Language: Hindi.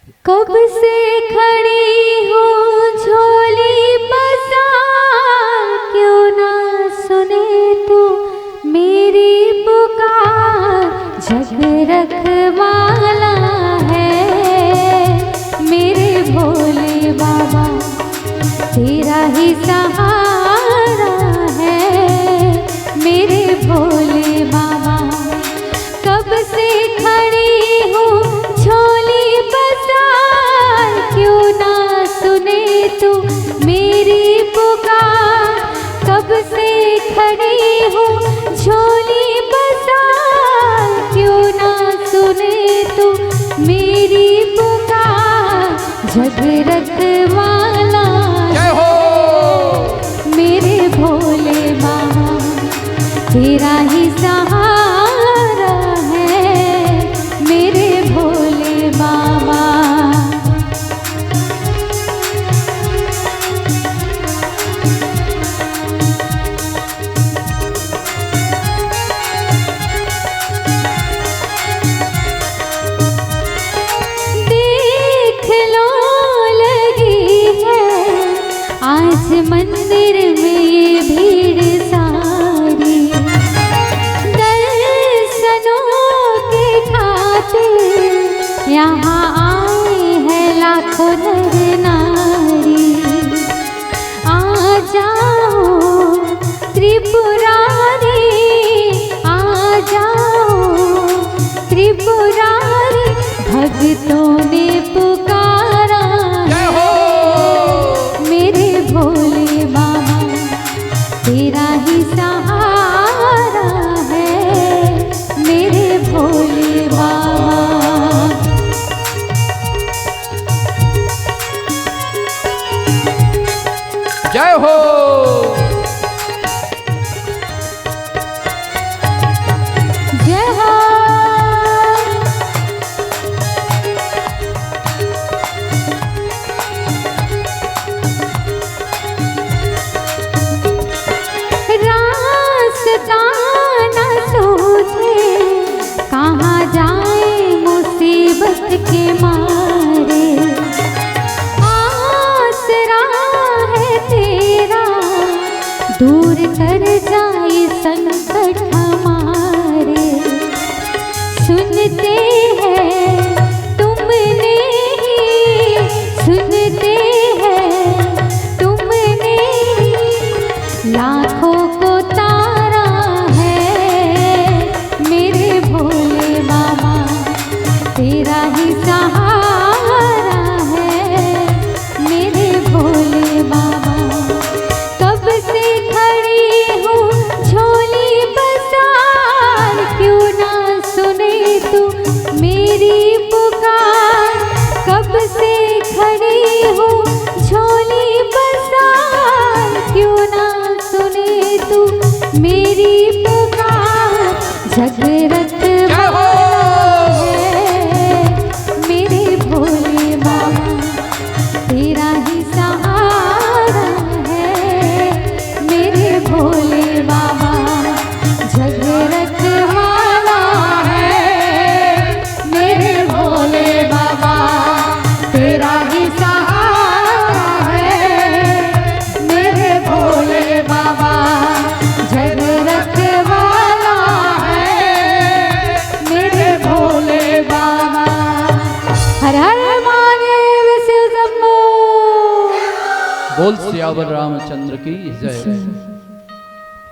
कब से खड़ी हूँ झोली पसार, क्यों ना सुने तू मेरी पुकार। जग रखवाला है मेरे भोले बाबा, तेरा ही सहारा है मेरे भोले बाबा। कब से खड़ी हूँ झोली पसार, क्यों ना सुने तू मेरी पुकार। कब से खड़ी हूँ झोली पसार, क्यों ना सुने तू मेरी पुकार। जग रखवाला मेरे भोले बाबा, तेरा ही सहारा है मेरे भोले बाबा। देख लो लगी है आज मंदिर में ये भीड़ सारी, दर्शनों के खातिर यहाँ आए हैं लाखों नर नारी। आ जाओ त्रिपुरारी, आ जाओ त्रिपुरारी, भक्तों ने पुकारा मेरे भोले बाबा, तेरा ही सहारा है मेरे भोले बाबा। जय हो। जय हो। रास्ता न सूझे कहाँ जाए मुसीबत के मारे, आसरा है तेरा दूर कर जाए संकट हमारे। सुनते हैं तुमने ही, सुनते हैं तुमने ही, लाखों को तारा है मेरे भोले बाबा, तेरा ही सहारा है मेरे भोले बाबा। कब से खड़ी हूँ झोली पसार, क्यों ना सुने तू मेरी पुकार। कब से खड़ी हूँ झोली पसार, क्यों ना सुने तू मेरी पुकार। जग रखवाला है मेरे भोले बाबा, तेरा ही सहारा है मेरे भोले बाबा। जग रखवाला है मेरे भोले बाबा, तेरा ही सहारा है मेरे भोले बाबा। जग रखवाला है मेरे भोले बाबा। हर हर महादेव शिव शंभो। बोल सियावर रामचंद्र की जय।